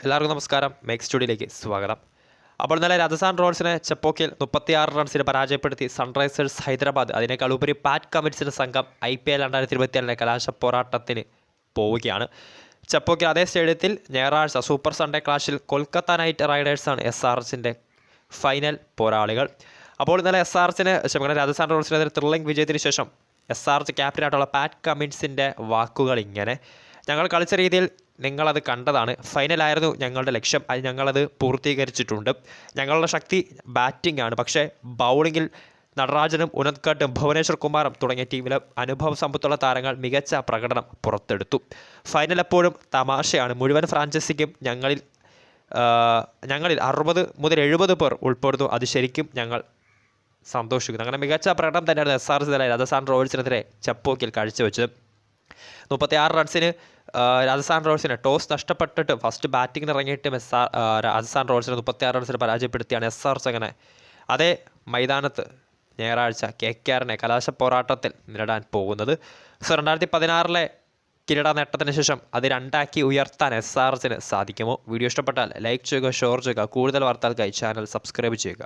എല്ലാവർക്കും നമസ്കാരം. മേക്ക് സ്റ്റുഡിയോയിലേക്ക് സ്വാഗതം. അപ്പോൾ ഇന്നലെ രാജസ്ഥാൻ റോയൽസിനെ ചെപ്പോക്കിൽ 36 റൺസിന് പരാജയപ്പെടുത്തി സൺറൈസേഴ്സ് ഹൈദരാബാദ് അതിനേക്കാൾ ഉപരി പാറ്റ് കമ്മിൻസിൻ്റെ സംഘം IPL 2024 കലാശ പോരാട്ടത്തിന് പോവുകയാണ്. ചെപ്പോക്കിൽ അതേ സ്റ്റേഡിയത്തിൽ ഞായറാഴ്ച സൂപ്പർ സൺഡേ ക്ലാഷിൽ കൊൽക്കത്ത നൈറ്റ് റൈഡേഴ്സാണ് SRHൻ്റെ ഫൈനൽ പോരാളികൾ. അപ്പോൾ ഇന്നലെ രാജസ്ഥാൻ റോയൽസിനെതിരെ ത്രില്ലിംഗ് വിജയത്തിന് ശേഷം SRH ക്യാപ്റ്റനായിട്ടുള്ള പാറ്റ് കമ്മിൻസിൻ്റെ വാക്കുകൾ ഇങ്ങനെ: ഞങ്ങൾ കളിച്ച രീതിയിൽ നിങ്ങളത് കണ്ടതാണ്. ഫൈനലായിരുന്നു ഞങ്ങളുടെ ലക്ഷ്യം, അത് ഞങ്ങളത് പൂർത്തീകരിച്ചിട്ടുണ്ട്. ഞങ്ങളുടെ ശക്തി ബാറ്റിംഗ് ആണ്, പക്ഷേ ബൗളിങ്ങിൽ നടരാജനും ഉനദ്കട്ടും ഭുവനേശ്വർ കുമാറും തുടങ്ങിയ ടീമിലെ അനുഭവ സമ്പത്തുള്ള താരങ്ങൾ മികച്ച പ്രകടനം പുറത്തെടുത്തു. ഫൈനൽ എപ്പോഴും തമാശയാണ്. മുഴുവൻ ഫ്രാഞ്ചൈസിക്കും ഞങ്ങളിൽ 60 മുതൽ 70 പേർ ഉൾപ്പെടുന്നു. അത് ശരിക്കും ഞങ്ങൾ സന്തോഷിക്കുന്നു. അങ്ങനെ മികച്ച പ്രകടനം തന്നെയാണ് SRH രാജസ്ഥാൻ റോയൽസിനെതിരെ ചെപ്പോക്കിൽ കാഴ്ചവെച്ചത്. 36 റൺസിന് രാജസ്ഥാൻ റോയൽസിന് ടോസ് നഷ്ടപ്പെട്ടിട്ട് ഫസ്റ്റ് ബാറ്റിങ്ങിന് ഇറങ്ങിയിട്ടും രാജസ്ഥാൻ റോയൽസിന് 36 റൺസിന് പരാജയപ്പെടുത്തിയാണ് SRH അങ്ങനെ അതേ മൈതാനത്ത് ഞായറാഴ്ച KKRനെ കലാശ പോരാട്ടത്തിൽ നേരിടാൻ പോകുന്നത്. 2016 കിരീട നേട്ടത്തിന് ശേഷം അത് 2 ഉയർത്താൻ SRHന് സാധിക്കുമോ? വീഡിയോ ഇഷ്ടപ്പെട്ടാൽ ലൈക്ക് ചെയ്യുക, ഷെയർ ചെയ്യുക. കൂടുതൽ വാർത്തകൾക്കായി ചാനൽ സബ്സ്ക്രൈബ് ചെയ്യുക.